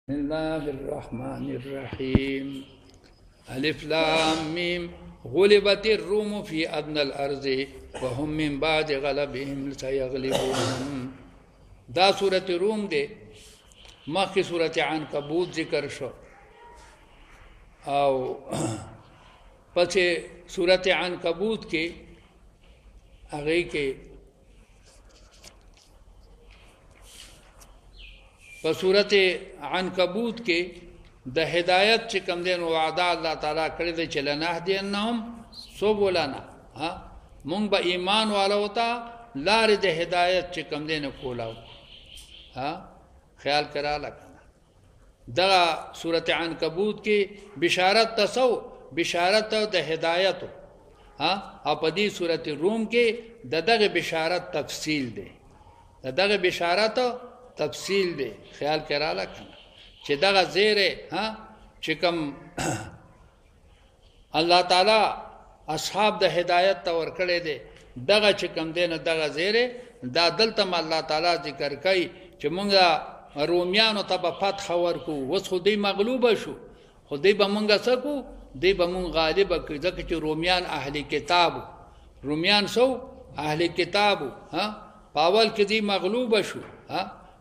بسم الله الرحمن الرحيم ألف لام ميم غلبت الروم في أدنى الأرض وهم من بعد غلبهم سيغلبون. دا سورة روم دے مخی سورة عنکبوت ذکر شو او پس سورة عنکبوت کے اگئی کے صورت عنکبوت کے د ہدایت چکم دین وعدہ اللہ تعالیٰ کرے دے چلنا ہدینہم سو بولانا مونگ با ایمان والا ہوتا لار دے ہدایت چکم دین کولاو خیال کرا لکنا دا صورت عنکبوت کی بشارت تسو بشارت د ہدایت اپدی صورت روم کے ددغ بشارت تفصیل دے ددغ بشارت تفصیل دے خیال کرا لکھنا چھ دغا زیرے چکم اللہ تعالی اصحاب دا ہدایت تور کڑے دے دغا چکم دے نا دغا زیرے دا دلتم اللہ تعالی ذکر کئی چھ منگا رومیانو تبا فتح ورکو وس خودی مغلوب شو خودی با منگا سکو دی با منگ غالب کر ذکر چھ رومیان اہل کتابو رومیان سو اہل کتابو پاول کدی مغلوب شو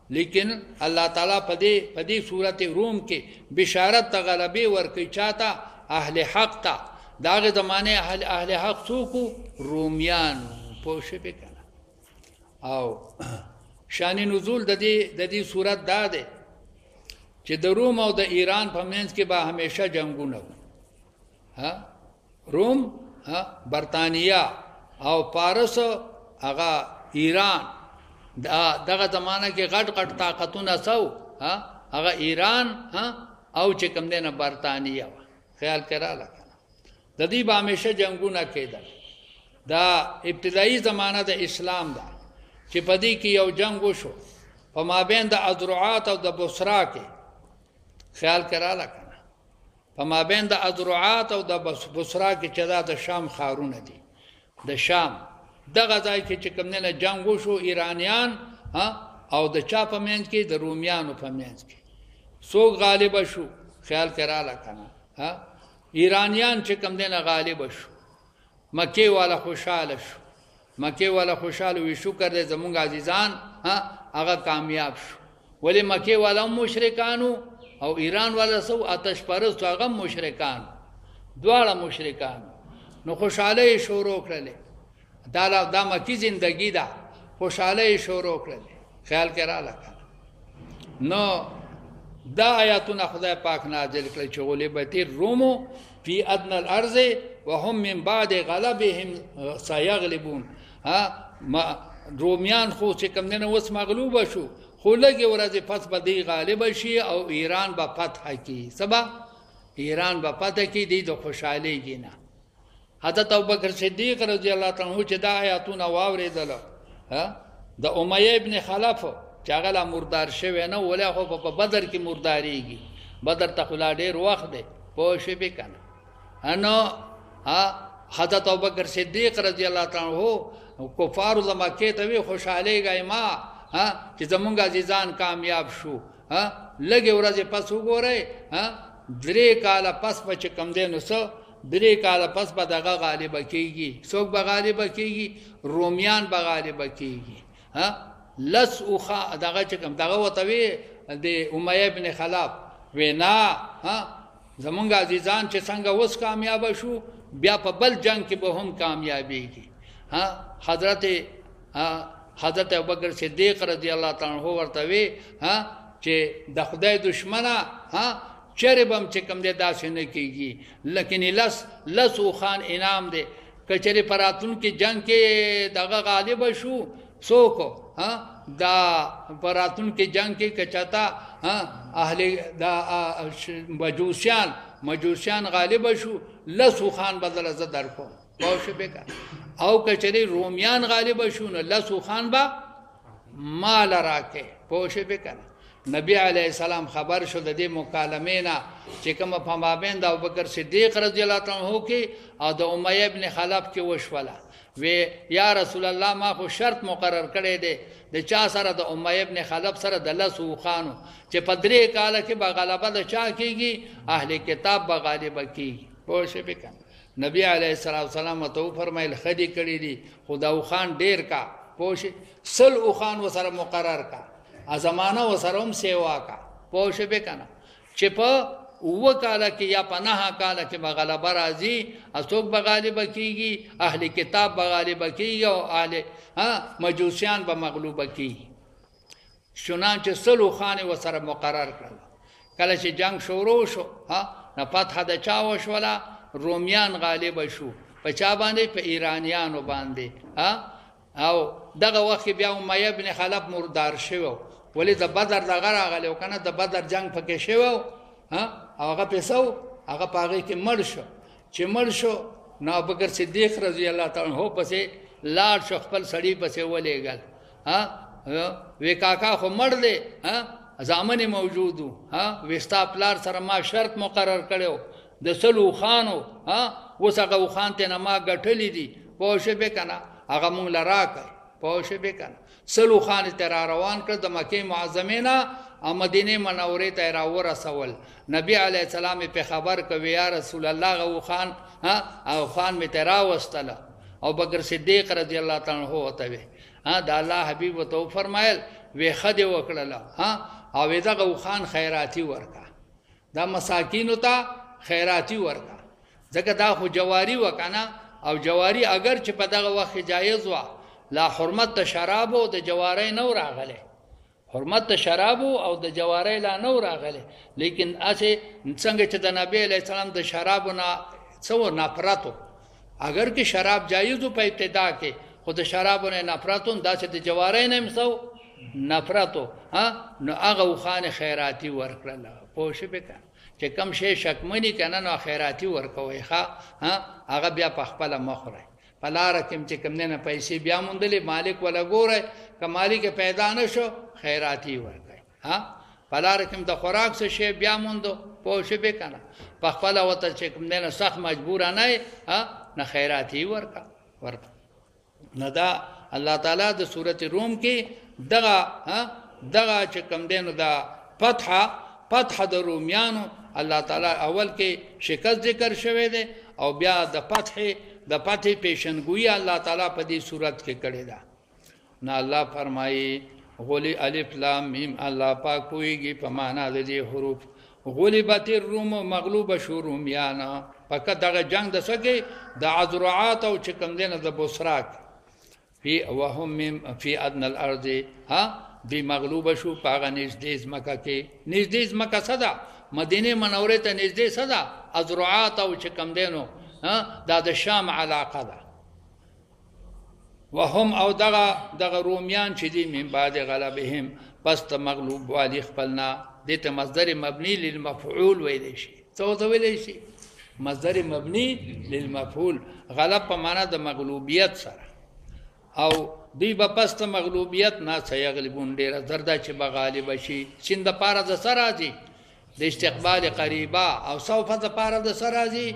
لیکن اللہ تعالیٰ پدی صورت روم کے بشارت تا غلبی ورکی چاہتا اہل حق تا داغ زمانے اہل حق سوکو رومیان پوشے پہ کنا او شان نزول دی صورت دا دے چھ دا روم او دا ایران پا منز کے با ہمیشہ جنگو نگو روم برطانیہ او پارس اگا ایران دغه زمانہ کې غټ غټ طاقتونه سو هغه ایران او چې کوم دینه برطانیه خیال کرا لکنه د دې به همیشه جنگونه کېدل دا ابتدایي زمانہ د اسلام دا چې پدې کې یو جنگ وشو په مابین د اذرعات او د بصرا کې خیال کرا لکنه په مابین د اذرعات او د بصرا کې چې دا د شام خارونه دي د شام دغه ځای کې چې کوم نه جنگ وشو ایرانیان او د چا په منځ کې د رومیانو په منځ کې څوک غالب شو خیال کرا لکنه ایرانیان چې کوم نه غالب شو مکه والا خوشاله شو مکه والا خوشاله وي شکر دې زمونږ عزیزان هغه کامیاب شو ولی مکه والا مشرکانو او ایران والا سو آتش پرست هغه مشرکان دواړه مشرکان نو خوشاله شروع کړل دا مکی زندگی دا خوشحالی شروع کرده خیال کرا لکن نو دا آیاتون خدای پاک نازل کرده چه غلبت الروم فی ادنى الارض وهم من بعد غلبهم سیغلبون رومیان خو چکم دینا وس مغلوب شو خو لگی ورازی پس با دی غالب شی او ایران با فتح کی سبا ایران با فتح کی دی دو خوشحالی گینا حضرت ابوبکر صدیق رضی اللہ عنہ چې دا آیاتونه واورېدل د امیہ ابن خلف چې هغه مردار شوی نه ولا خو په بدر کې مرداریږي بدر ته خلا ډېر وخت دی پوه شوې به کنه انو حضرت ابوبکر صدیق رضی اللہ عنہ کفار د مکې ته وی خوشاله گای ما چې زمونږ عزیزان کامیاب شو لګي ورځې پس وګورئ درې کاله پس په کم دینو سو درې کاله پس به دغه غالب کیږي څوک به غالب کیږي رومیان به غالب کیږي لس اوخا دغه چکم دغه وتوی د امیہ ابن خلف وینا زمونږ عزیزان چې څنګه وس کامیاب شو بیا په بل جنگ کې به هم کامیابیږي حضرت ابوبکر صدیق رضی اللہ تعالی عنہ ورته وی چې د خدای دشمنه چربم چکم دے داسې نه کیږي لیکن لس خان انعام دے کچری پراتون کی جنگ کے دغه غالب شو سوکو دا پراتون کی جنگ کے کچاتا اہل دا مجوسیان غالب شو لس خان بدل زدر کو پوش بکا او کچری رومیان غالب شو نو لس خان با مال راکے پوش بکا نبی علیہ السلام خبر شو د دې مکالمې نه چې کومه په مابین د ابوبکر صدیق رضی الله تعالی عنہ کې او د امیہ ابن خلف کې وشوله وی یا رسول الله ما خو شرط مقرر کړی دی د چا سره د امیہ ابن خلف سره د لسو خانو چې په 3 کال کې به غلبه د چا کېږي اهل کتاب به غالب کېږي پوه شئ به نبی علیہ السلام ته فرمایل خدي کړی دي خدا خان ډیر کا پوه شئ سل خان وسره مقرر کا زمانہ وسره هم سیوا کا پوه شئ به کنه چې په و کاله کې یا په 9 کاله کې به غلبه راځي اسوک به غالب کېږي اهل کتاب به غالب کېږي او اهل مجوسیان به مغلوب کېږي چنانچه سلو خان وسره مقرر کړل کله چې جنگ شروع شو نه فتح د چا وشوله رومیان غالب شو په چا باندې په ایرانیانو باندې او دغه وخت بیا امیہ ابن خلف مردار شو ولی د بدر دغه راغلی او کنه د بدر جنگ پکې شو او هغه پیسو هغه پاغه کې مړ شو چې مړ شو نو ابوبکر صدیق رضی الله تعالی عنہ پسې لاړ شو خپل سړی پسې ولېګل وی کاکا خو مړ دی زامن موجودو وستا پلار سره ما شرط مقرر کړو د سلو خانو وسغه خان ته نه ما غټلې دي پوه شئ به کنه هغه مونږ لراکای پوه شئ به کنه سلو خان ته را روان کړ د مکه معظمه نه مدینه منوره ته را ورسول نبی علیہ السلام په خبر کوي یا رسول الله غو خان او خان می ترا واستله او بکر صدیق رضی الله تعالی عنہ وته وی د الله حبیب تو فرمایل وی خدای وکړه او دغه خان خیراتی ورکا دا مساکین ته خیراتی ورکا ځکه دا خو جواری وکنه او جواری اگر چې په دغه وخت جایز وا لا حرمت شراب او د جواری نو راغله حرمت شراب او د جواری لا نو راغله لیکن اسه څنګه چې د نبی علیہ السلام د شراب نه څو نفرتو اگر کې شراب جایز په ابتدا کې خود شراب نه نفرتون دا چې د جواری نه مسو نفرتو نو هغه خان خیراتی ورکړه پوښ وکړه چې کم شی شکمنی کنه نو خیراتی ورکوي هغه بیا په خپل مخره پلار کوم چې کوم نه پیسې بیا مونډلې مالک ولا ګوره ک مالک پیدا نشو خیراتی ورکوي پلار کوم د خوراک څه شی بیا مونډو پوښ به کنه په خپل وته چې کوم نه سخت مجبور نه خیراتی ورکا نه دا الله تعالی د سورته روم کې دغه چې کوم دینو دا فتح د رومیانو الله تعالی اول کې شکست ذکر شوه دی او بیا د فتح پیشنگوئی الله تعالی په دې صورت کې کړی دا نه الله فرمایي غلی الف لام میم الله پاک کویږي په معنا د دې حروف غلبت الروم مغلوب شو رومیان فقط دغه جنگ د سګي د عذرعات او چې کوم دینه د بوسراک فی وهم فی ادنى الارض دی مغلوب شو پاغه نږدې مکه کې نږدې مکه صدا مدینه منوره ته نږدې صدا ازرعات او چې کم دینو دا د شام علاقه ده وهم او دغه رومیان چې دی من بعد غلبهم پس ته مغلوب والی خپلنا دته مصدر مبنی للمفعول ویل شي څه ویل شي مصدر مبنی للمفعول غلب په معنا د مغلوبیت سره او دی با پست مغلوبیت نا سیغلبون ډیر زردا چې بغالب شي سند پاره د سرازي د استقبال قریبا او سوف د پاره د سرازي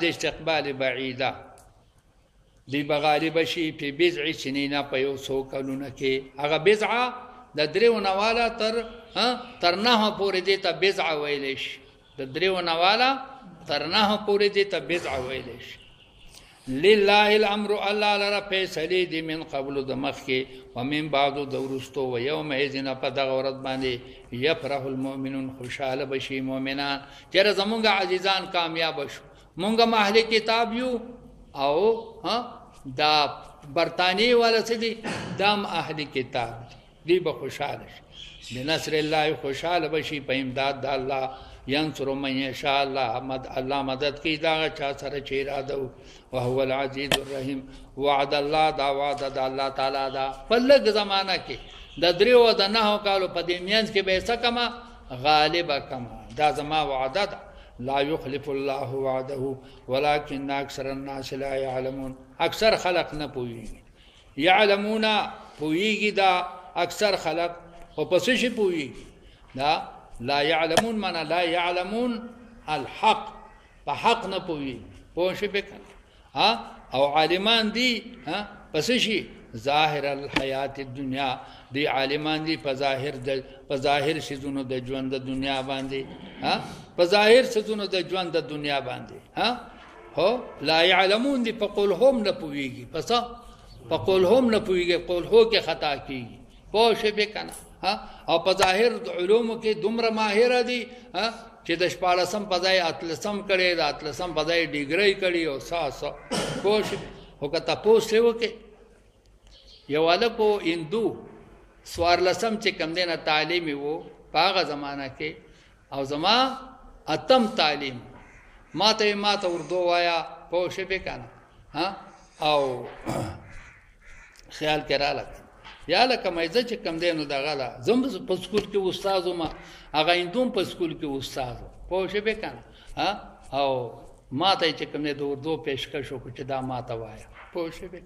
د استقبال بعیدا دی بغالب شي په بضع سنین په یو سو کلونه کې هغه بضع د دریو نواله تر نه پورې دی ته بضع ویل شي د دریو نواله تر نه پورې دی ته بضع ویل شي لله الامر الله لرا فیصله دی من قبل د مخکې ومن بعد دورستو و یوم اذن په دغه ورځ باندې یفرح المؤمنون خوشاله بشي مؤمنان چیرې زمونږ عزیزان کامیاب شو مونږه اهل کتاب یو او دا برتانی والا سدي دام اهل کتاب دی به خوشاله شي بنصر الله خوشاله بشي په امداد د الله ينصر من يشاء الله مدد کی دا چا سره چی اراده او هو العزيز الرحيم وعد الله دا وعد د الله تعالی دا بلګ زمانہ کې د دریو د نه کالو په دې میانس کې به سکما غالب کما دا زما وعده ده لا يخلف الله وعده ولكن اكثر الناس لا يعلمون اکثر خلق نه پوي يعلمون پويږي دا اکثر خلق او پس شي پويږي دا لا يعلمون معنا لا يعلمون الحق په حق نه پوي پوه شي به ها او عالمان دي ها پس شي ظاهر الحیات الدنیا دی عالمان دي په ظاهر شیزونو د ژوند د دنیا باندې ها په ظاهر شیزونو د ژوند د دنیا باندې ها هو لا يعلمون دي په قول هم نه پويږي پس په قول هم نه پويږي قول هو کې خطا کیږي پوه شي به کنه او په ظاهر علوم کې دومره ماهر دي چې د شپاړسم په ځای اتلسم کړي د اتلسم په ځای ډیګري کړي او ساسو پوه شي هو که تاسو وکړي یو الکو هندو سوارلسم چې کم دینه تعلیم وو په هغه زمانہ کې او زما اتم تعلیم ماته اردو وایا پوه شي به کنه او خیال کرا لکه یا لکه مېزه چې کم دینو دغه لا زم په سکول کې استاد ما هغه اندوم په سکول کې استاد پوه شي به کنه او ماته چې کم نه دو پیشکش وکړه چې دا ماته وایا پوه شي به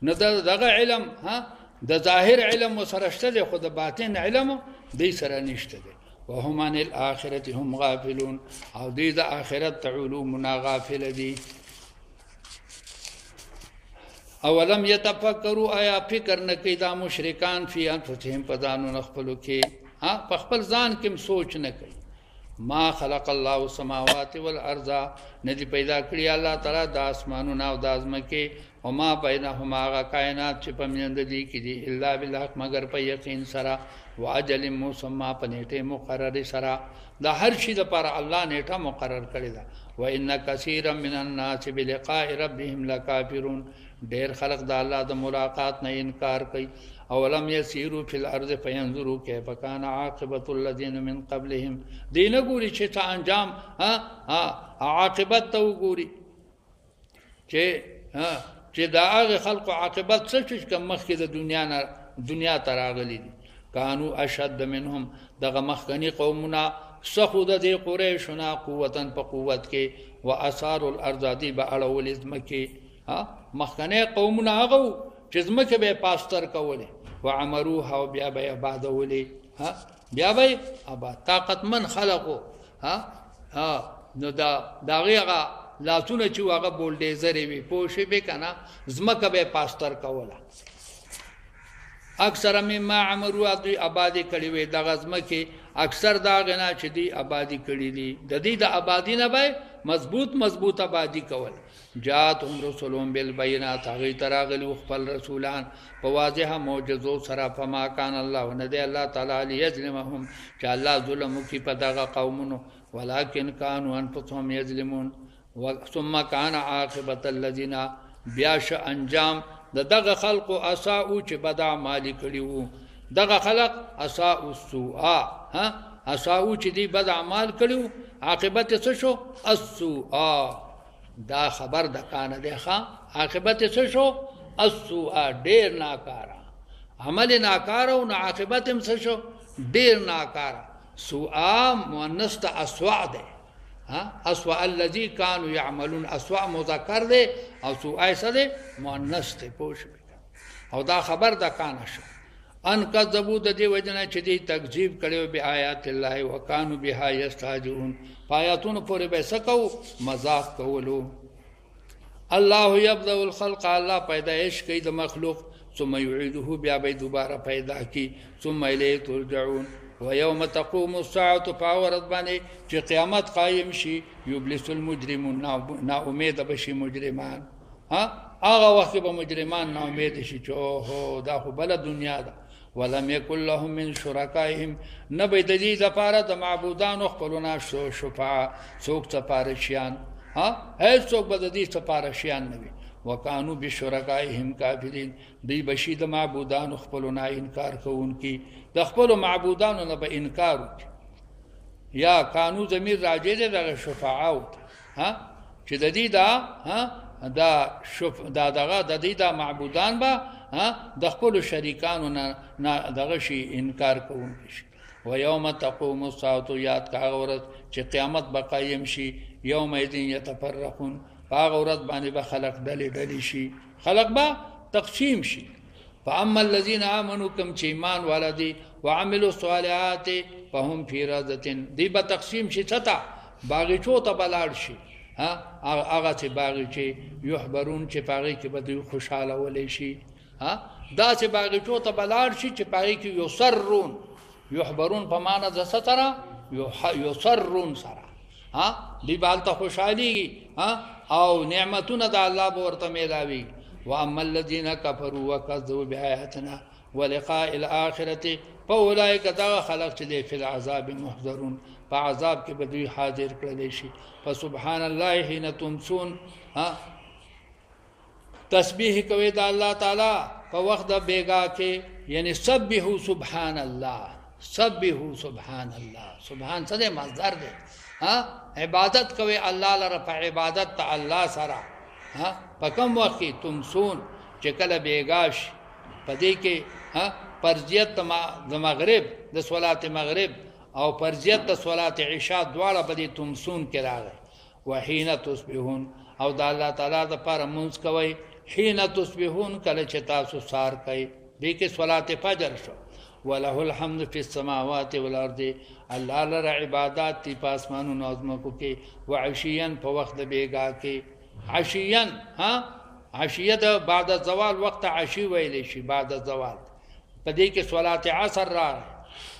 نه دغه علم د ظاهر علم سره شته خو د باطن علم دې سره نشته دي وهم عن الاخره هم غافلون او دې د اخرت علوم غافل دي اولم يتفکروا آیا فکر نکي دا مشرکان فی انفسهم پدانو نخپلو کې په خپل ځان کې سوچ نه کوي ما خلق الله السماوات والارض ندی پیدا کړی الله تعالی د اسمانونو او د ازمکه او ما بینهما کائنات چې په میند دي کې دي الا بالحق مگر په یقین سره واجل مسمى په نیټه مقرره سره دا هر شي لپاره الله نیټه مقرر کړی دا وان کثیر من الناس بلقاء ربهم لکافرون ډیر خلق د الله د ملاقات نه انکار کوي اولم يسيروا في الارض فينظروا كيف كان عاقبه الذين من قبلهم دین ګوري چې څه انجام عاقبت تو ګوري چې دا هغه خلق عاقبت څه چې کوم مخکې د دنیا تراغلي دي كانوا اشد منهم دغه مخکنی قومنا سخود د قریشنا قوتن په قوت کې واثار الارض دی به اړول ازمکه مخکنی قومنا هغه چې ازمکه به پاستر کوله وعمروها وبیا به آبادولې بیا به آباد طاقتمن خلقو نو دا غیغه لاسونه چې هغه بولډیزر وي پوښې به کنه ازمکه به پاستر کوله اکثر مما عمرو دی آبادی کړي وي د غزمکه اکثر دا غنا چې دی آبادی کړي دي د دې د آبادی نه به مضبوط آبادی کول جاءتهم رسلهم بالبينات غي تراغلوا خپل رسولان په واضحه معجزو سره فما كان الله ندي الله تعالی ليظلمهم چې الله ظلم کوي په دغه قومونو ولكن كانوا انفسهم يظلمون ثم كان عاقبه الذين بياش انجام دغه خلق اساءو چې بد اعمال کړیو دغه خلق اساء السوء اساءو چې دی بد اعمال کړیو عاقبت څه شو السوء دا خبر د کان دی عاقبت څه شو السوء ډیر ناکارا عمل ناکارا او عاقبت هم څه شو ډیر ناکارا سوء مؤنث ته اسوء ده اسوء الذي كانوا يعملون اسوء مذکر ده او سوء څه ده مؤنث ته پوښ او دا خبر د کان شو ان کذبوا د دې وجنه چې دې تکذیب کړو به آیات الله وکانو بها یستهزئون آیاتونو پورې به سکو مذاق کولو الله یبدأ الخلق الله پیدائش کوي د مخلوق ثم يعيده بیا به دوباره پیدا کی ثم الیه ترجعون ويوم تقوم الساعه فاورد باندې چې قیامت قائم شي یبلس المجرمون نا امید بشي مجرمان هغه وخت به مجرمان نا امید شي چې اوه دا خو بل دنیا ده ولم يكن لهم من شركائهم نبي دجي زفاره د معبودان خپلنا شفاعه سوق سفارشيان هیڅ څوک به د دې سفارشيان نه وي وکانو بشرکائهم کافرین دی بشي د معبودان خپلنا انکار کوونکی د خپل معبودانو نه به انکار وکړي یا کانو زمير راځي د شفاعه چې د دې دا دغه د دې د معبودان به د خپل شریکانو نه دغه شي انکار کوونکی شي و یوم تقوم الساعه یاد کا ورځ چې قیامت به قائم شي یوم اذن یتفرقون هغه ورځ باندې به خلق ډلې شي خلق به تقسیم شي فاما الذين امنوا كم چې ایمان ولدي وعملوا الصالحات فهم فی روضة دی به تقسیم شي څه باغچو ته بلاړ شي هغه چې باغچې یحبرون چې پاغې کې به دوی خوشحاله ولی شي دا چې باغچو ته بلاړ شي چې پاغې کې یسرون یحبرون په معنا د څه سره یسرون سره دی به هلته خوشحالېږي او نعمتونه د الله به ورته میلاوي واما الذین کفروا وکذبوا بآیاتنا ولقاء الآخرة فاولئک دغه خلق چې دی فی العذاب محضرون په عذاب کې به دوی حاضر کړلی شي فسبحان الله حین تمسون تسبیح کوي د الله تعالی په وخت د بیګا کې یعنی سبحوا سبحان الله سبحوا سبحان الله سبحان څه دی مصدر دی عبادت کوي الله لره په عبادت ته الله سره په کوم وخت کې تمسون چې کله بیګا شي په دې کې فرضیت د مغرب د صلات مغرب او فرضیت د صلات عشاء دواړه په دې تمسون کې راغلي وحین تصبحون او د الله تعالی د پاره مونږ کوي حین تصبحون کله چې تاسو سار کوي دې کې صلات فجر شو وله الحمد فی السماوات والارض الله لره عبادت تی پاسمانونو او ځمکو کې وعشیا په وخت د بیګا کې عشیا عشیه د بعد الزوال وقت عشی ویل شي بعد الزوال په دې کې صلات عصر راغلي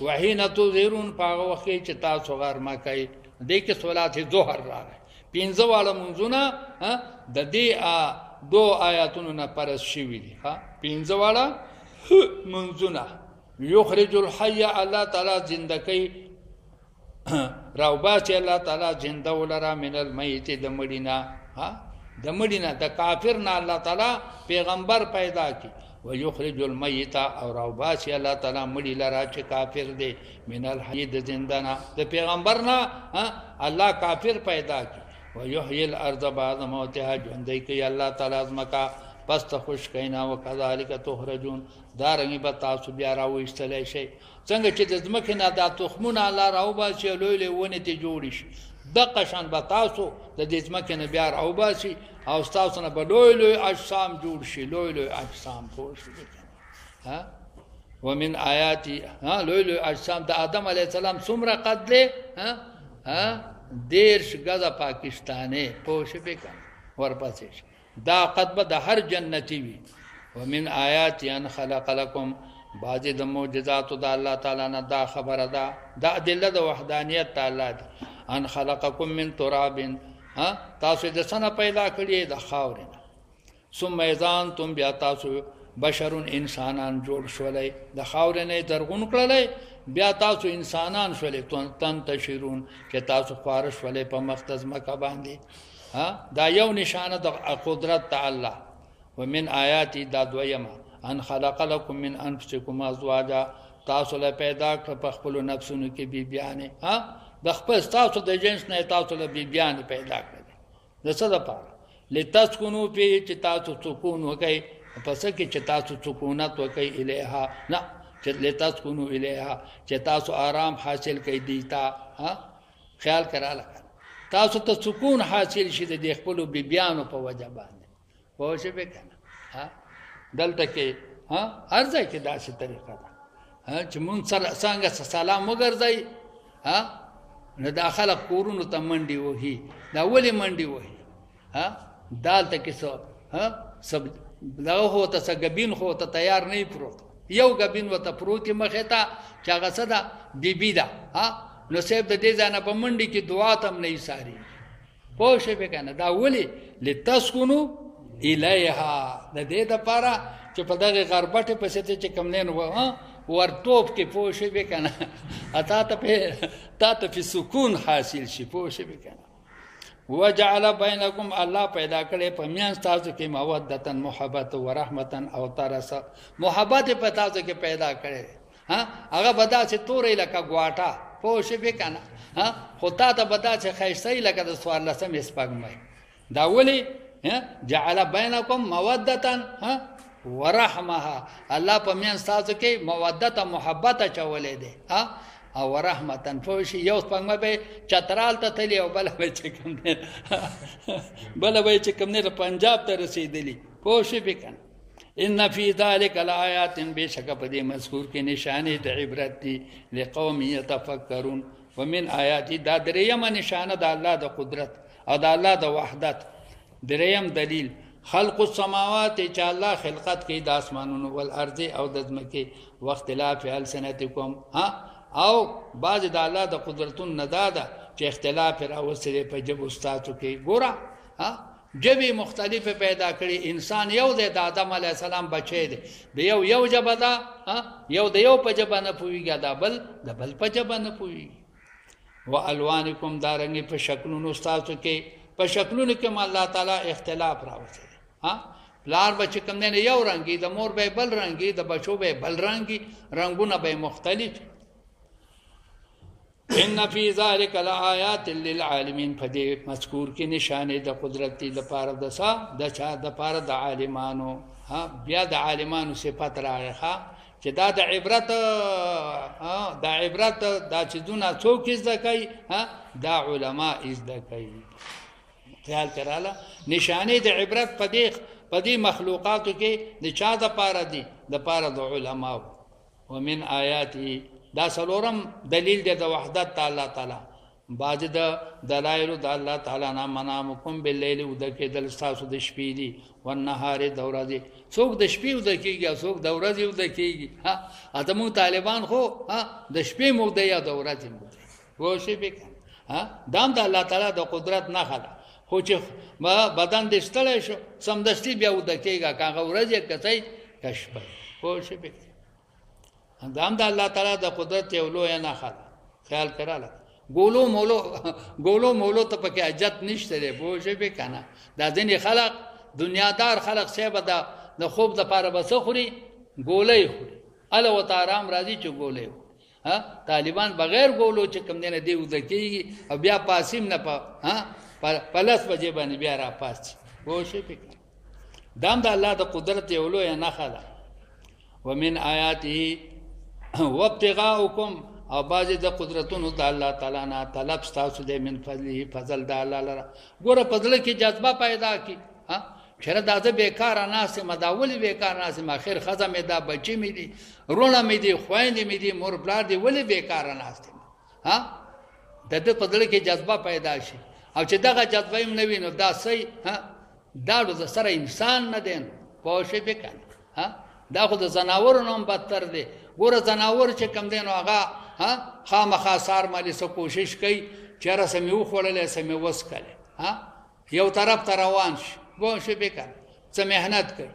وحین تظهرون په هغه وخت کې چې تاسو غرمه کوي دې کې صلات ظهر راغلي پنځه واړه منځونه د دې دو آیاتونو نه پرس شوي دي پنځه واړه منځونه یخرج الحی الله تعالی زنده کوي راوباسي الله تعالی زنده ولرا من المیت د مړینا د مړینا د کافر نه الله تعالی پیغمبر پیدا کی ويخرج المیت او راوباسي الله تعالی مړی لرا چې کافر دی من الحی د زنده نه د پیغمبر نه الله کافر پیدا کی ويحيي الارض بعد موتها ژوندی کوي الله تعالی ازمکا پس ته خوش کینا وکذالک تخرجون دارنګ به تاسو بیا راوېستلی شئ څنګه چې د ځمکې نه دا تخمونه الله راوباسي لوی لوی ونې ته جوړې شي دقه شان به تاسو د دې ځمکې نه بیا راوباسي او ستاسو نه به لوی لوی اجسام جوړ شي لوی لوی اجسام پوه شئ ومن آیاتی لوی لوی اجسام د آدم علیه السلام څومره قد دی 10 گزه پاکستاني پوه شئ ورپسې دا قد به د هر جنتی وي ومن آیات ان خلق لكم بعض د معجزات د الله تعالی نه دا خبره ده دا ادله د وحدانیت تعالی ده ان خلقکم من تراب تاسو د سنه پیدا کړی د خاورې ثم اذا تم بیا تاسو بشرون انسانان جوړ شولای د خاورې نه درغون کړلای بیا تاسو انسانان شولای تن تشرون چې تاسو خارش شولای په مختز مکه باندې دا یو نشانه د قدرت تعالی ومن آیات دا دویما ان خلق لكم من انفسكم ازواجا تاسو له پیدا کړ په خپل نفسونو کې بی بیان د خپل تاسو د جنس نه تاسو له بی بیان پیدا کړل د څه لپاره لتسكنوا فيه چې تاسو سکون وکړي پس کې چې تاسو سکونت وکړي الیها نه چې لتسكنوا الیها چې تاسو آرام حاصل کړئ دیتا خیال کراله تاسو ته سکون حاصل شي د خپل بی بیانو په وجه باندې پوه شئ به کنه دلته کې هر ځای کې داسې طریقه ده چې مونږ سره څنګه سلام وګرځي نو دا خلک کورونو ته منډي وهي دا ولې منډي وهي دالته کې سب دغه هو ته سګبین خو ته تیار نه پروت یو غبین وته پروت مخه ته چې هغه صدا بیبي ده نو سیب د دې ځانه په منډي کې دعا تم نه ساري پوه شئ به کنه دا ولې لتسكنوا الیها د دې لپاره چې په دغه غربټه پسې ته چې کم نه نو ورټوب کې پوه شئ به کنه اته ته په سکون حاصل شي پوه شئ به کنه وجعل بینکم الله پیدا کړي په میان تاسو کې مودتن محبت او رحمتن او ترس محبت په تاسو کې پیدا کړي هغه بدا چې تورې لکه ګواټا پوه شئ به کنه خو تا ته بدا چې خیسته لکه د سوار لسم اسپګمای دا ولي جعل بینکم مودتن ورحمه الله په میان تاسو کې مودت او محبت چولې دي او رحمتن فوشي یو څنګه به چترال ته تلی او بل به چې کوم نه بل به چې کوم نه پنجاب ته رسیدلی فوشي وکړ ان فی ذلک لآیات بشک په دې مذکور کې نشانه د عبرت دي لقوم یتفکرون ومن آیات دا دریم نشانه د الله د قدرت او د الله د وحدت دریم دلیل خلق السماوات چې الله خلقت کوي د اسمانونو والارض او د ځمکې واختلاف السنتکم او بعض د الله د قدرتونو نه ده چې اختلاف راوستي په جبو ستاسو کې ګوره جبې مختلفه پیدا کړي انسان یو د آدم علی السلام بچی دی د یو جبه ده یو د یو په جبه نه پوهیږي دا بل د بل په جبه نه پوهیږي و الوانکم دارنګ په شکلونو ستاسو کې په شکلونو کې الله تعالی اختلاف راوستي پلار بچ کم نه یو رنگي د مور به بل رنگي د بچو به بل رنگي رنگونه به مختلف ان فی ذلک لآیات للعالمین فدې مذکور کې نشانه د قدرت لپاره د سا د چا د لپاره د عالمانو بیا د عالمانو صفات راغه چې دا د عبرت دا چې دونه څوک زده کوي دا علما زده کوي خیال کراله نشانه د عبرت په دې مخلوقاتو کې د چا د لپاره دي د لپاره د علما ومن آیاته دا سلورم دلیل دی د وحدت الله تعالی بعض د دلایل د الله تعالی نه منامکم باللیل او د کېدل تاسو د شپې دي والنهار د ورځې څوک د شپې او د کېږي څوک د ورځې او د کېږي اتمو طالبان خو د شپې مو د یا د ورځې مو وشي به دام د الله تعالی د قدرت نه خلا خو چې بدن د ستړی شو سمدستی بیا و د کېږي کاغه ورځې کتای کشف وشي به دام د الله تعالی د قدرت یو لوی نه خلا خیال کراله ګولو مولو ته پکې اجت نشته دی بوجه به کنه دا ځینې خلق دنیادار خلق سیبه د خوب د پاره بس خوري ګولې خوري الله وتعالى راضي چې ګولې طالبان بغیر ګولو چې کم نه دی وځ کیږي او بیا پاسیم نه پلس بجې باندې بیا را پاس بوجه به دام د الله د قدرت یو لوی نه خلا ومن آیاته وابتغاؤکم او بعضی د قدرتونو د الله تعالی نه طلب تاسو د من فضله فضل د الله لره ګوره فضل کې جذبه پیدا کی چیرې دا زه بیکار نه سم دا ولې بیکار نه سم اخر خزه مې دا بچی مې دي رونه مې دي خويندې مې دي مور بلار دي ولې بیکار نه سم د فضل کې جذبه پیدا شي او چې دغه جذبه یې نه وینو دا صحیح دا د سره انسان نه دین پوه شي به کنه دا خو د زناورو نوم بدتر دی ګوره زناور چې کم دی نو هغه خامخا سار مالي څه کوشش کوي چېره سمې وخوړلی سمې وسکلی یو طرف ته روان شي پوه شي به کنه څه محنت کوي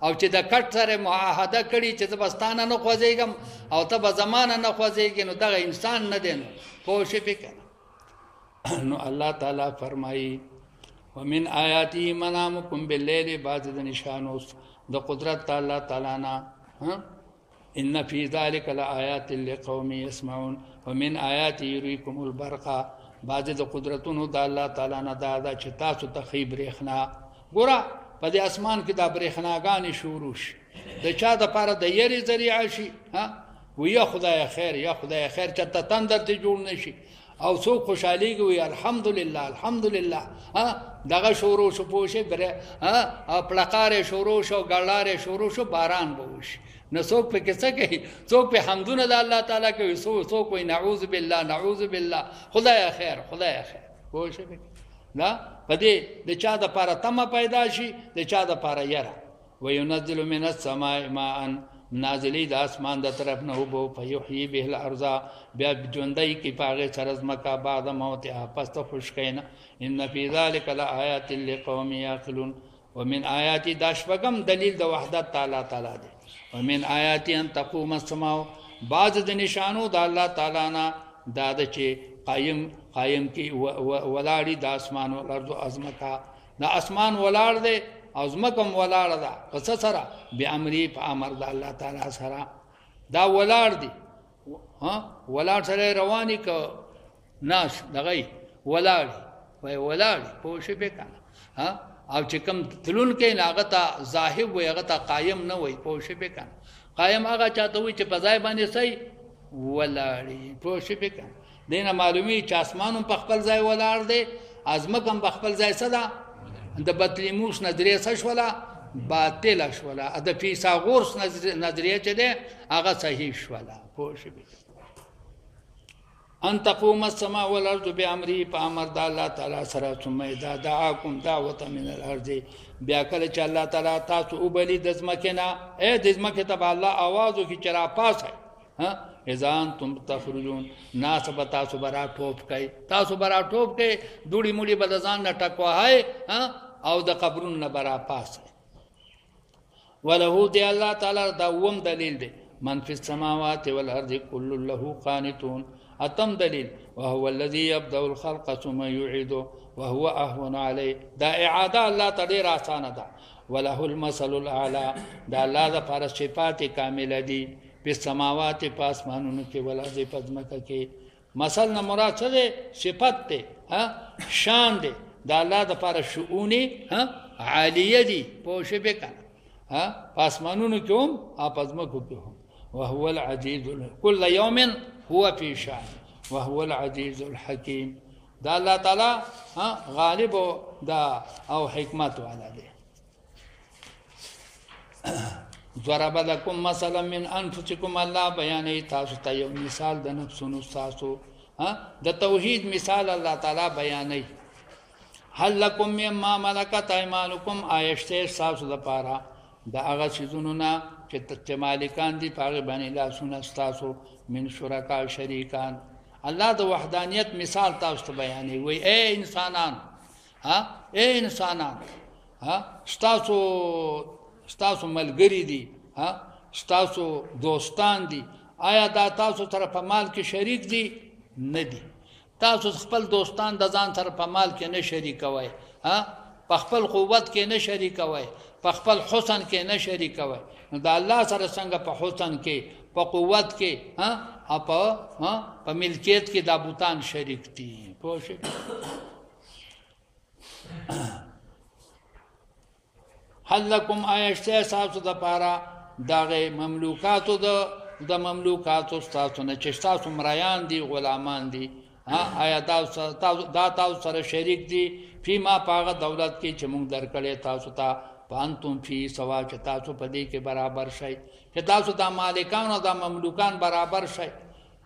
او چې د کټ سره معاهده کړي چې زه به ستا نه خوځېږم او ته به زما نه خوځېږې نو دغه انسان نه دی نو پوه شي به کنه نو الله تعالی فرمایي ومن آیاته منامکم باللیل بعض د نشانو د قدرت الله تعالی نه ان فی ذلک لآیات لقوم یسمعون ومن آیاته یریکم البرق بعض د قدرتونو د الله تعالی نه دا چې تاسو ته خی برېښنا ګوره په دې اسمان کې دا برېښناګانې شروع شي د چا د پاره د یری ذریعه شي و یا خدای خیر یا خدای خیر چې ته تندر ته جوړ نشي او څوک خوشحاليږي وي الحمدلله الحمدلله دغه شروع شو پوښي بره پړقاره شروع شو ګړاره شروع شو باران به وشي نو څوک په کیسه کوي څوک په حمدونه د الله تعالی کوي څوک وي نعوذ بالله نعوذ بالله خدای خیر خدای خیر پوښي دا پدې د چا د پاره تمه پیدا شي د چا د پاره یره وينزل من السماء ماء نازلی د اسمان د طرف نه وبو فیحیی به الارض بیا ژوندۍ کی پاغه سرز مکا بعد موتها پس ته خوش کینا ان فی ذلک لآیات لقوم یعقلون ومن آیات داشبغم دلیل د وحدت تعالی دی ومن آیات ان تقوم السماء بعض د نشانو د الله تعالی نه دا چې قائم کی ولاړی د اسمان او ارض ازمکا د اسمان ولاړ دی ازمکم ولاړ ده پس سره به امری په امر د الله تعالی سره دا ولاړ دی ولاړ سره رواني ک ناش دغه ولاړ وای ولاړ په شی به کنه او چې کوم تلون کې ناغتا ظاهر وي هغه ته قائم نه وي په شی به کنه قائم هغه چاته وي چې په ځای باندې صحیح ولاړی په شی به کنه دینه معلومی چې اسمانم په خپل ځای ولاړ دی ازمکم په خپل ځای صدا د بطلیموس نظریه سشولا باطل شولا د فیثاغورس نظریه چې ده هغه صحیح شولا پوه شئ ان تقوم السماء والارض بامره فامر د الله تعالی سره ثم اذا دعاكم دعوه من الارض بیا کله چې الله تعالی تاسو وبلی د ځمکې نه د ځمکې ته الله आवाज وکړي چې را پاسه ها اذا انتم تخرجون ناس به تاسو برا ټوپ کوي تاسو برا ټوپ کوي دوړي موړي بدزان نه ټکوهای او د قبرونو نه برا پاسه وله دی الله تعالی دا وم دلیل دی من فی السماوات والارض كل له قانتون اتم دلیل وهو الذي يبدا الخلق ثم يعيده وهو اهون عليه دا اعاده الله تعالی آسان ده وله المثل الاعلى دا الله د پر صفات کامله دي په سماوات په اسمانونو کې ولارض په ځمکه کې مثل نه مراد څه ده صفت ده شان ده دا الله د پر شؤونی عالیه دي په شی به کنه په اسمانونو کې هم په ځمکه کې هم وهو العزيز كل يوم هو في شان وهو العزيز الحكيم دا الله تعالی غالب دا او حکمت والا دی ضرب لكم مثلا من انفسكم الله بیان تاسو ته یو مثال د نفسونو تاسو د توحید مثال الله تعالی بیانوي هل لكم مما ملكت ايمانكم آیشته تاسو د پاره دا هغه چیزونو نه چې مالکان دي پاره باندې لاسونه تاسو من شرکا شریکان الله د وحدانیت مثال تاسو ته بیانوي وای اے انسانان اے انسانان تاسو ملګری دي تاسو دوستان دي آیا دا تاسو سره په مال کې شریک دي نه دي تاسو خپل دوستان د ځان سره په مال کې نه شریکوي په خپل قوت کې نه شریکوي په خپل حسن کې نه شریکوي نو د الله سره څنګه په حسن کې په قوت کې په ملکیت کې د بوتان شریک دي پوه شئ هل لكم آیشته تاسو د پاره دغه مملوکاتو د مملوکاتو تاسو نه چې تاسو مریان دي غلامان دي آیا تاسو سره شریک دي فيما پاغه دولت کې چې موږ درکړې تاسو ته پانتم فی سوا چې تاسو په دې کې برابر شئ چې تاسو د مالکان او د مملوکان برابر شئ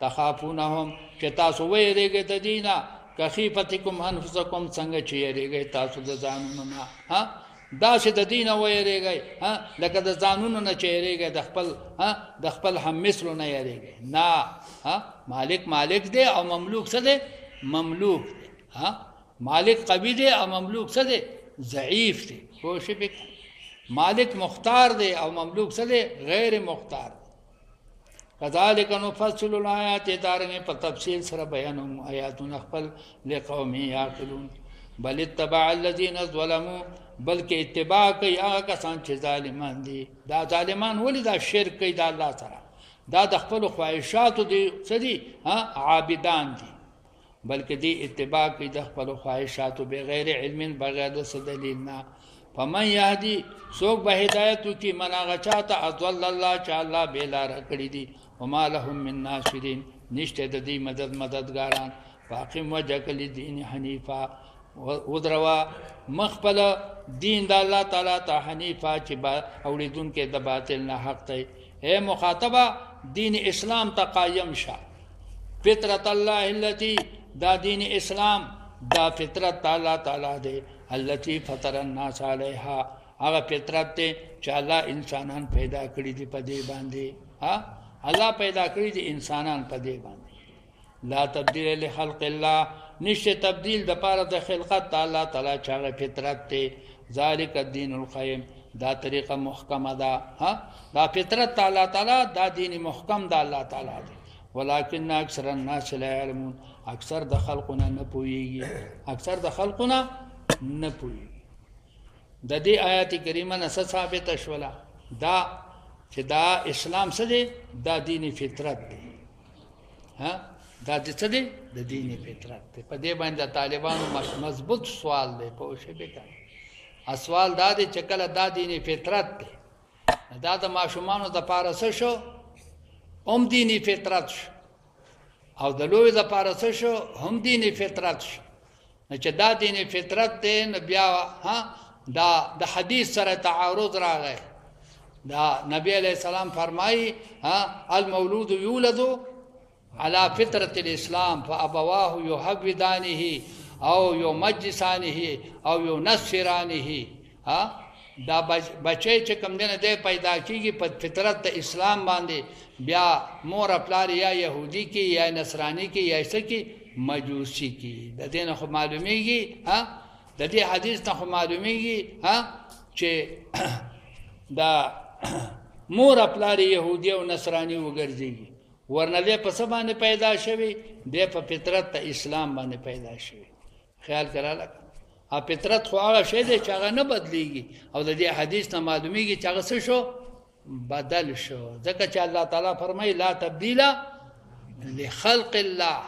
تخافونهم چې تاسو ویریږئ د دینه کخیفتکم انفسکم څنګه چې یریږئ تاسو د ځانونو نه دا چې د دینه ویریږئ لکه د ځانونو نه چې یریږئ د خپل هم مثلو نه یریږئ نه مالک دی او مملوک څه دی مملوک دی مالک قوي دی او مملوک څه دی ضعیف دی خو شي مالک مختار دی او مملوک څه دی غیر مختار كذلك نفصل الآيات دارنګ په تفصیل سره بیانوم آیاتونه خپل لقوم یعقلون بل اتبع الذين ظلموا بلکې اتباع کوي هغه کسان چې ظالمان دي دا ظالمان ولې دا شرک کوي د الله سره دا د خپل خواهشاتو دي څه دي عابدان دي بلکې دی اتباع کوي د خپل خواهشاتو بغیر علم بغیر د دلیل نه فمن يهدي سوق به هدایت کی مناغه چاته اضل الله چې الله بیلار کړی دي وما لهم من ناصرین نشته د دې مددګاران فاقم وجهک للدین حنیفا ودروا مخبل دین د الله تعالی ته حنیفا چې اوریدون کې د باطل نه حق دی اے مخاطبه دین اسلام ته قائم شه فطرت الله التي دا دین اسلام دا فطرت الله تعالی دی التي فطر الناس عليها هغه فطرت ته چې الله انسانان پیدا کړی دي په دې باندې الله پیدا کړی دي انسانان په دې باندې لا تبديل لخلق الله نشته تبديل د پاره د خلقت الله تعالی چې هغه فطرت ته ذالک الدین القیم دا طریقه محکمه ده دا فطرت الله تعالی دا دین محکم ده الله تعالی دی ولكن اکثر الناس لا يعلمون اکثر د خلقنا نه پوهیږي اکثر د خلقنا نه پوهیږي د دې آیات کریمه نه ثابت شولا دا چې دا اسلام څه دی دا دین فطرت دی دا څه دی د دین فطرت دی په دې باندې طالبانو مضبوط سوال دی په شی به کوي سوال دا دی چې کله دا دین فطرت دی دا د ماشومانو د پارسه شو دینی فطرت شو او د لوی د پارسه شو هم دینی فطرت شو چې دا دینی فطرت دی نو بیا دا د حدیث سره تعارض راغی دا نبی علیہ السلام فرمایي المولود یولد على فطرة الاسلام فابواه يهودانه او يمجسانه او ينصرانه دا بچی چې کوم دینه دی پیدا کیږي په فطرت د اسلام باندې بیا مور پلار یا يهودي کی یا نصرانی کی یا څه کی مجوسی کی د دین خو معلومیږي د دې حدیث ته خو معلومیږي چې دا مور پلار يهودي او نصرانی وګرځي ورنه دې په څه باندې پیدا شوی دې په فطرت د اسلام باندې پیدا شوی خیال کړه فطرت خو هغه شی دی چې هغه نه بدلیږي او د دې حدیث نه معلومیږي چې هغه څه شو بدل شو ځکه چې الله تعالی فرمایي لا تبدیل لخلق الله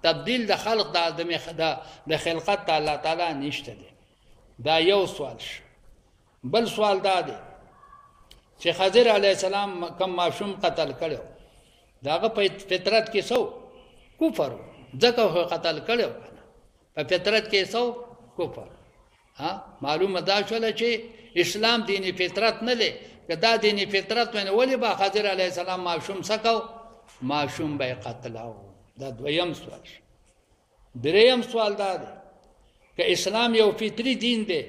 تبدیل د خلق د آدم د خلقت الله تعالی نشته دی دا یو سوال شو بل سوال دا دی چې خضر علیه السلام کم معصوم قتل کړو داغه په فطرت کې سو کفر ځکه قتل کړو په فطرت کې سو کفر معلومه دا شوله چې اسلام دینی فطرت نه دی که دا دینی فطرت ونه ولی با خضر علیه السلام معصوم سکو معصوم به قتلو دا دویم سوال دریم سوال دا دی که اسلام یو فطری دین دی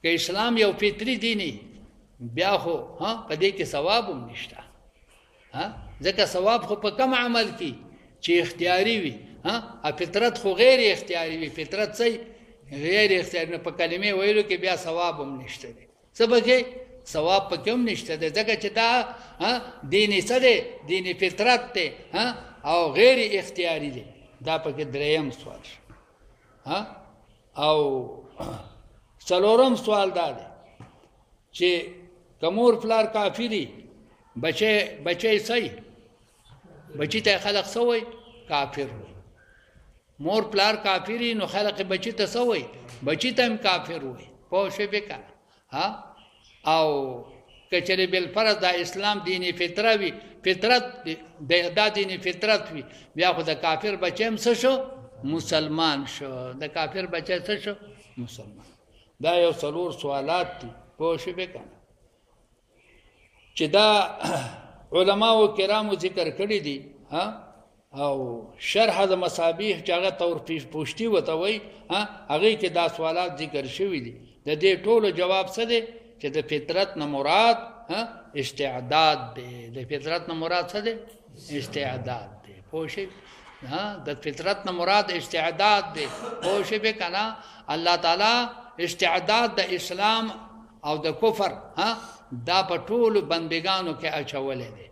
که اسلام یو فطری دینی بیا خو په دې کې ثواب هم نشته ځکه ثواب خو په کم عمل کې چې اختیاري وي فطرت خو غیر اختیاري وي فطرت صحیح غیر اختیاري په کلمې ویلو کې بیا ثواب هم نشته دی سبا ثواب په کوم نشته دی ځکه چې دا دیني څه دی دیني فطرت دی او غیر اختیاري دی دا پکې دریم سوال او څلورم سوال دا دی چې کمور فلار کافری بچی صحیح بچی ته خلق سوی کافر وي مور پلار کافری نو خلق بچی ته سوی بچی ته هم کافر وي په شی به کنه او کچره بل فرض د اسلام دینی فطرت د دینی فطرت وي بیا خو د کافر بچیم څه شو مسلمان شو د کافر بچی څه شو مسلمان دا یو څلور سوالات دي په شی به کنه چې دا علماء کرامو ذکر کړی دي او شرح د مصابیح چې هغه تور پوښتنه وته وای هغه کې دا سوالات ذکر شوی دي د دې ټولو جواب څه دی چې د فطرت نه مراد استعداد دی د فطرت نه مراد څه دی استعداد دی پوښي د فطرت نه مراد استعداد دی پوښي به کنه الله تعالی استعداد د اسلام او د کفر دا په ټولو بندګانو کې اچولې دي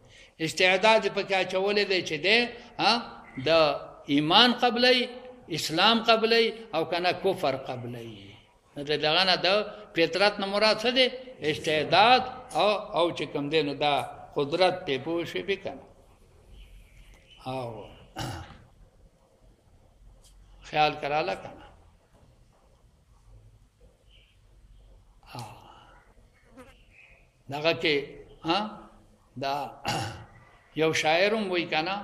استعداد په کې اچولې دي چې ده د ایمان قبلې اسلام قبلې او کنه کفر قبلې دغه نه د فطرت نه مراد څه دی استعداد او چې کوم دی نو دا قدرت ته پوښي به کنه او خیال کراله کنه دغه کې دا یو شاعرم وی کنا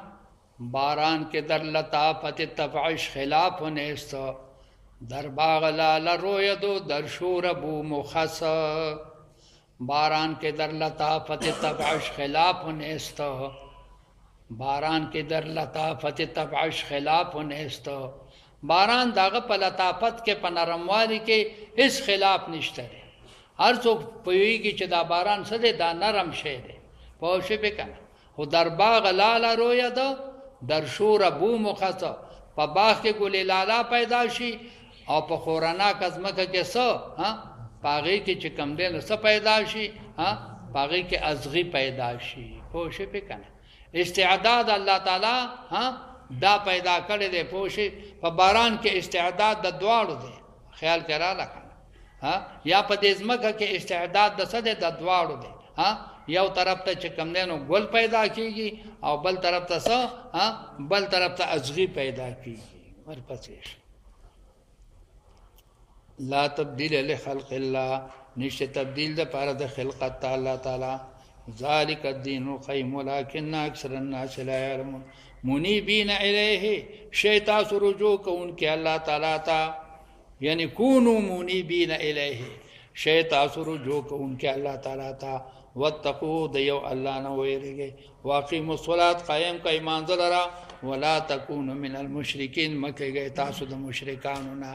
باران کے در لطافت تفعش خلاف نیست در باغ لال روید و در شور بو مخص باران کے در لطافت تفعش خلاف نیست باران کے در لطافت تفعش خلاف نیست باران داغه په لطافت کې په نرموالي کې هیڅ خلاف نشته هر څوک پوهیږي چې دا باران څه دی دا نرم شی دی پوه شئ به کنه خو در باغ لاله رویه ده در شور بو مخص په باغ کې ګلې لالا پیدا شي او په خورناک ازمکه کې څه پاغې کې چې کم دی نو څه پیدا شي پاغې کې ازغي پیدا شي پوه شئ به کنه استعداد الله تعالی دا پیدا کړی دی پوه شئ په باران کې استعداد د دواړو دی خیال کراله یا په دې ځمکه کې استعداد د څه دی د دواړو دی یو طرف ته چې کم دی نو ګل پیدا کیږي او بل طرف ته څه بل طرف ته ازغي پیدا کیږي ورپسې لا تبدیل لخلق الله نشته تبدیل د پاره د خلقت الله تعالی ذالک الدین القیم ولكن اکثر الناس لا يعلمون منیبین الیه شیطان رجوع کون کې الله تعالی تا یعنی کونو منیبین الیہ شے تاسو رجوع کوونکي الله تعالی ته واتقوا د یو الله نه ویریږئ واقیموا الصلاة قائم کئ مانځه لره ولا تکونوا من المشرکین مکیږئ تاسو د مشرکانو نه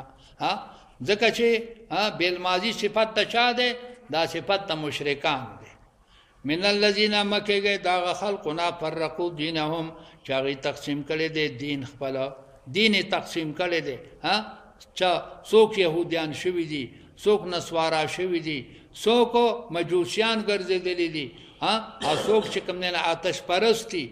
ځکه چې بالماضي صفت ته چا ده دا صفت ته مشرکان ده من الذین مکیږئ دا خلقنا فرقوا دینهم چې هغوی تقسیم کړی دی دین خپل دین تقسیم کړی دی چا څوک یهودیان شوي دي څوک نسوارا شوي دي څوک مجوسیان ګرځېدلي دي او څوک چې کوم دی آتش پرست دي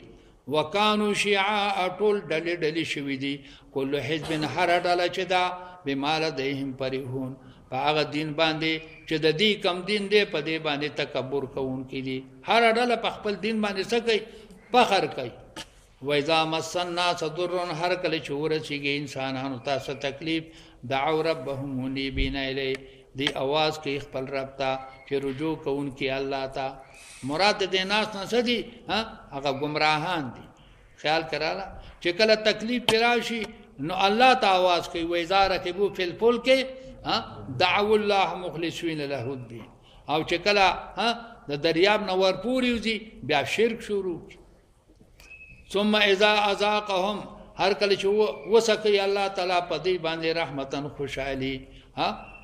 وکانو شیعا ټول ډلې ډلې شوي دي کل حزب هر ډله چې دا بما لدیهم فرحون په هغه دین باندې چې د دې کم دین دی په دې باندې تکبر کوونکي دي هر ډله په خپل دین باندې څه کوي فخر کوي وَإِذَا مَسَّ النَّاسَ ضُرٌّ هر کله چې ورسیږي انسانانو ته څه تکلیف دعوا ربهم منیبین الیه دی आवाज کوي خپل رب ته چې رجوع کوونکي الله ته مراد دې ناس نه څه دي هغه گمراهان دي خیال کړه چې کله تکلیف راشي نو الله ته आवाज کوي وَإِذَا رَكِبُوا فِي الْفُلْكِ دعوا الله مخلصین له الدین او چې کله د دریاب نه ورپوري وځي بیا شرک شروع ثم اذا اذاقهم هر کله چې وسکي الله تعالی په دې باندې رحمتن خوشالي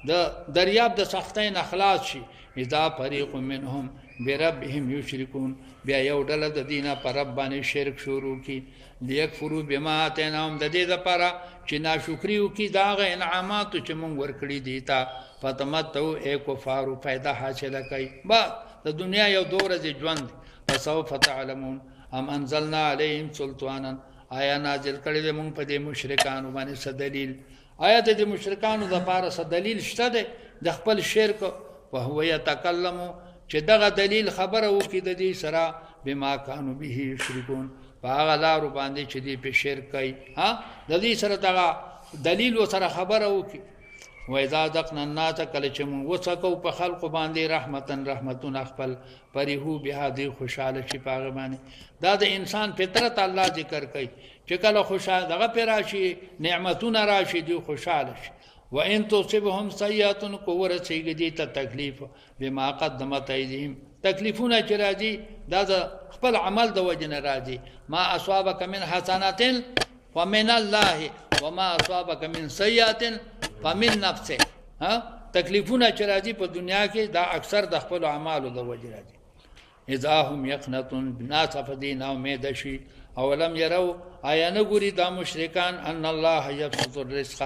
د دریاب د سختۍ اخلاص شي اذا فريق منهم بربهم یشرکون بیا یو ډله د دینه پر رب باندې شرک شروع کی لیکفروا بما اتیناهم د دې لپاره چې ناشکری وکي دا غ انعامات چې مونږ ورکړي دي تا فتمتو ای کفارو فائدہ حاصله کوي با د دنیا یو دور ز ژوند فسوف تعلمون ام انزلنا علیهم سلطانا آیا نازل کړی د مونږ په دې مشرکانو باندې څه دلیل آیا د مشرکانو د لپاره څه دلیل شته ده د خپل شرک او هو یتکلم چې دغه دلیل خبره وکړي د دې سره بما كانوا به یشرکون هغه لارو باندې چې دې په شرک کوي د دې سره دغه دلیل سره خبره وکړي وَإِذَا ذَقْنَا النَّاسَ کله چې موږ وڅکو په خلق باندې رحمتون خپل پریهو بها دې خوشاله شي پاغه باندې دا د انسان فطرت الله ذکر کوي چې کله خوشاله دغه پراشي نعمتونه راشي دې خوشاله شي وَإِن تُصِبْهُمْ سَيِّئَةٌ كُوَرَسِيږي دې ته تکلیف بما قدمت أيديهم تکلیفونه چې راځي دا د خپل عمل د وجنه راځي ما اصابك من حسنات ومن الله وما اصابك من سيئات فمن نفسه تکلیفونه چې راځي په دنیا کې دا اکثر د خپل اعمالو د وجه راځي اذا هم يقنطون بناس فدين امید شي اولم يروا آیا نه ګوري دا مشرکان ان الله يبسط الرزق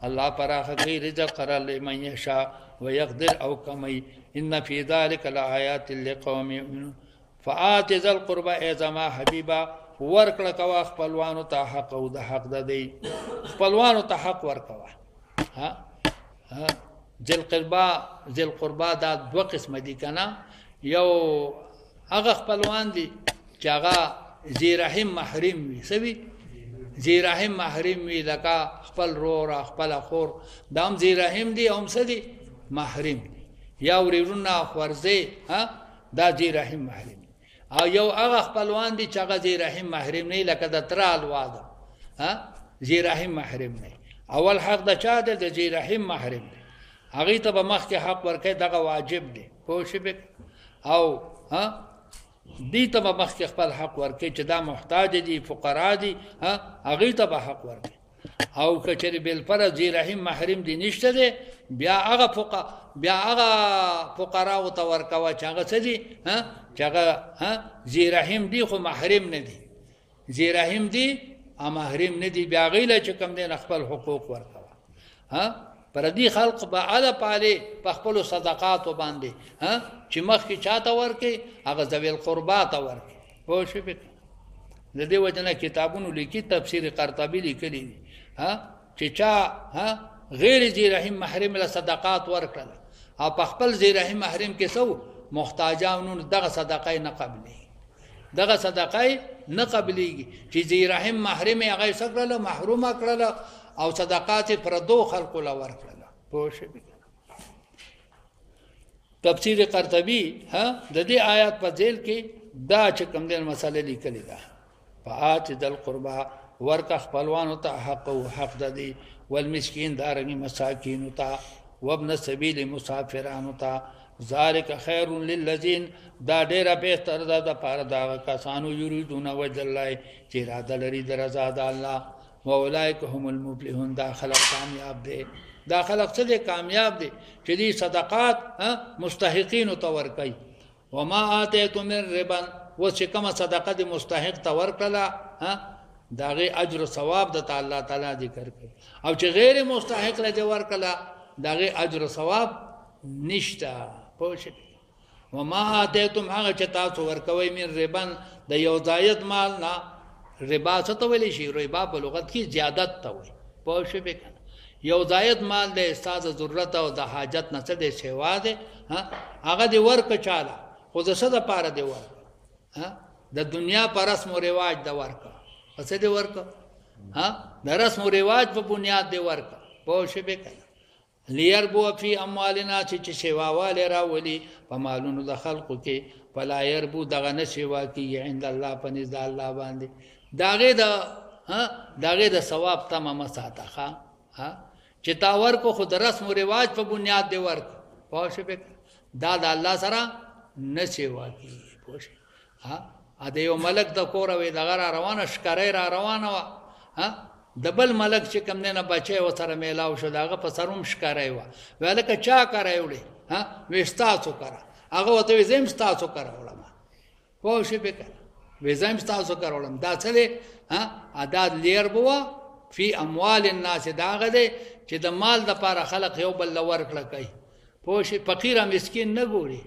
الله پراخه کوي رزق قرار لمن يشاء ويقدر او كمي ان في ذلك لآيات لقوم يؤمنون فآت ذا القربى اذا حبيبا ورکړه کوا خپلوانو ته حق او د حق د دی خپلوانو ته حق ورکوا ذل قربا دا دو قسم دي کنه یو هغه خپلوان دي چې هغه ذی رحم محرم وي سوي ذی رحم محرم وي لکه خپل رور خپل خور دام ذی رحم دي هم سدي محرم دي یا ورونه خورزه دا ذی رحم محرم او یو هغه خپلوان دي چې هغه ذی رحم محرم نه لکه د ترال واده ذی رحم محرم نه اول حق د چا د ذی رحم محرم دی هغه ته به مخ کې حق ورکې دغه واجب دی پوښښ او دې ته به مخ کې خپل حق ورکې چې دا محتاج دي فقرا دي هغه ته به حق ورکې او کچری بل پر ذی رحم محرم دي نشته دي بیا هغه فقرا او ته ورکوا چې هغه څه دي چې هغه ذی رحم دي خو محرم نه دي ذی رحم دي محرم نه دي بیا غیله چې کم دین خپل حقوق ورکوا پر دې خلق به اعلی پاله په خپل صدقات باندې چې مخ کې چاته ورکې هغه ذویل قربات ورکې پوه شئ د دې وجنه کتابونو لیکي تفسیر قرطبی لیکلی دي چې چا غیر ذی رحم محرم له صدقات ورکړه او په خپل ذی رحم محرم کې سو محتاجانو دغه صدقې نه قبلې دغه صدقې نه قبلېږي چې ذی رحم محرم هغه سکرله محرومه کړله او صدقات پر دو خلق له ورکړه پوه شئ تفسیر قرطبی د دې آیات په ځل کې دا چې کوم د مسله لیکلې ده فآت ذل قربا ورک خپلوانو ته حق او حق د دی والمسکین دارنګ مساکین ته وابن السبیل مسافرانو ته ذالک خیر للذین دا ډیره بهتر ده د پاره دا کسانو یریدون وجه الله چې اراده لري د رضا د الله واولئک هم المفلحون دا خلق کامیاب دي دا خلق څه دي کامیاب دي چې دي صدقات مستحقین ته ورکي وما اتیتم من ربا و چې کومه صدقه دي مستحق ته ورکړه داغه اجر او ثواب د الله تعالی ذکر کوي او چې غیر مستحق له ورکړه داغه اجر او ثواب نشته پوښتنه وما اتیتم هغه چې تاسو ورکوي من ربا د یو زائد مال نه ربا څه ته ویل شي ربا په لغت کې زیادت ته وایي پوښتنه یو زائد مال د استاد ضرورت او د حاجت نه څه د سیوا ده هغه دی ورک چاله خو د څه د پاره دی ورک د دنیا پر رسم او رواج د ورک څه دی ورک د رسم او رواج په بنیاد دی ورک پوښتنه لیربو فی اموالنا چې سیواواله راولي په مالونو د خلقو کې فلا يربو دغه نه سیوا کی عند الله پنځ د الله باندې داغه د ثواب تمامه ساته چې تا ورکو خود رسم او رواج په بنیاد دی ورک پوښښ دا د الله سره نه سیوا کی پوښ ا د یو ملک د کور وې دغه روانه شکرې را روانه وا دبل ملک چې کم نه بچي و سره میلاو شو داغه په سروم شکارای و ولکه چا کرای وړي وستاسو کرا هغه وته زم ستاسو کرا وړم خو شي به کرا زم ستاسو کرا وړم دا څه عدد لیر بوا فی اموال الناس داغه دي چې د مال د پاره خلق یو بل ورکړه کوي خو شي فقیر مسکین نه ګوري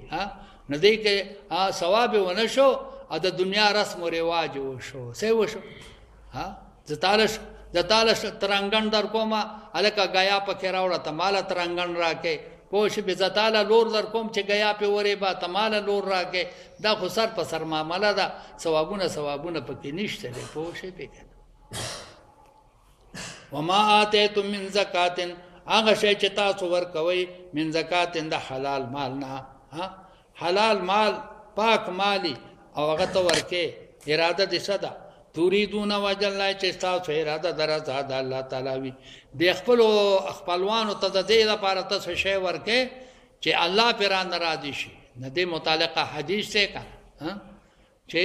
نه دی کې ثواب ونه شو ا د دنیا رسم او رواج وشو سه وشو زتالش ترنګن در کومه الکه غیا پکې راوړه ته مال ترنګن راکې پوښ به زتاله لور در کوم چې غیا په وره با تمال لور راکې دا خو سر په سر معاملہ ده ثوابونه پکې نشته ده پوښ به وما اتیتم من زکات هغه شی چې تاسو ورکوي من زکات د حلال مال نه حلال مال پاک مالی او هغه ته ورکې اراده دې صدا تريدون وجه الله چې تاسو اراده درځه د الله تعالی وي د خپلوانو ته د دې لپاره تاسو شی ورکې چې الله پر ناراضي شي نه دې متعلقه حدیث څه کا چې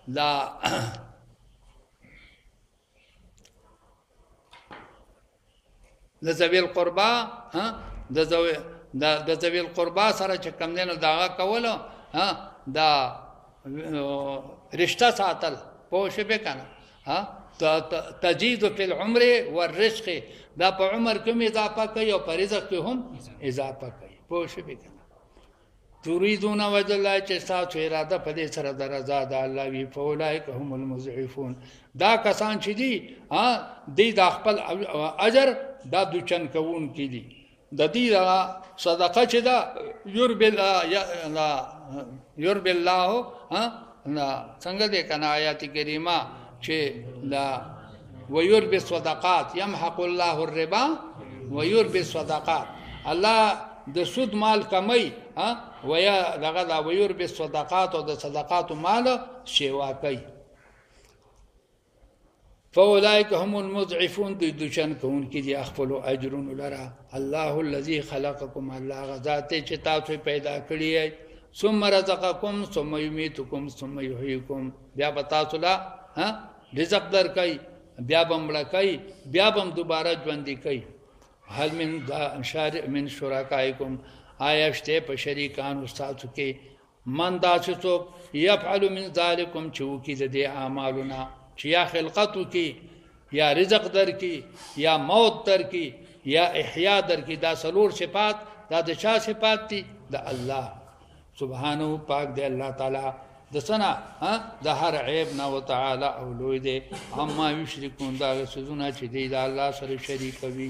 لا ذوی القربا د ذوی القربا سره چې کم نه داغه کول دا رشتہ ساتل پوښ به کنه تجید فی العمر والرزق دا په عمر کې اضافه کوي او په رزق کې هم اضافه کوي پوښ به کنه تريدون وجه الله چې تاسو اراده په دې سره درزا د الله وی فولائک هم المضعفون دا کسان چې دي د خپل اجر دا دوچن کوون کې دي د دې صدقه چې دا یرب الله نا څنګه دې کنه آیات کریمه چې لا ويرب الصدقات يمحق الله الربا ويرب الصدقات الله د سود مال کمای ويا دغه دا ويرب الصدقات او د صدقات مال شیوا کوي فاولئک هم المضعفون دوشن کون کی دي خپل اجرون لرا الله الذي خلقكم الله غذات چې تاسو پیدا کړی ثم رزقكم ثم يميتكم ثم يحييكم بیا بتا صلا رزق در کوي بیا بمړه کوي بیا بم دوباره ژوند کوي هل من شرکائکم آیاشته په شریکان استاد کې من داسو يفعل من ذلكم چو کې د اعمالنا چې یا خلقت کې یا رزق در کې یا موت در کې یا احیا در کې دا سلور صفات دا د چا صفات دي د الله سبحانه پاک دی الله تعالی د سنا د هر عیب نه وتعالى او لوی دی اما یشرکون دا سوزونه چې دی د الله سره شریک وي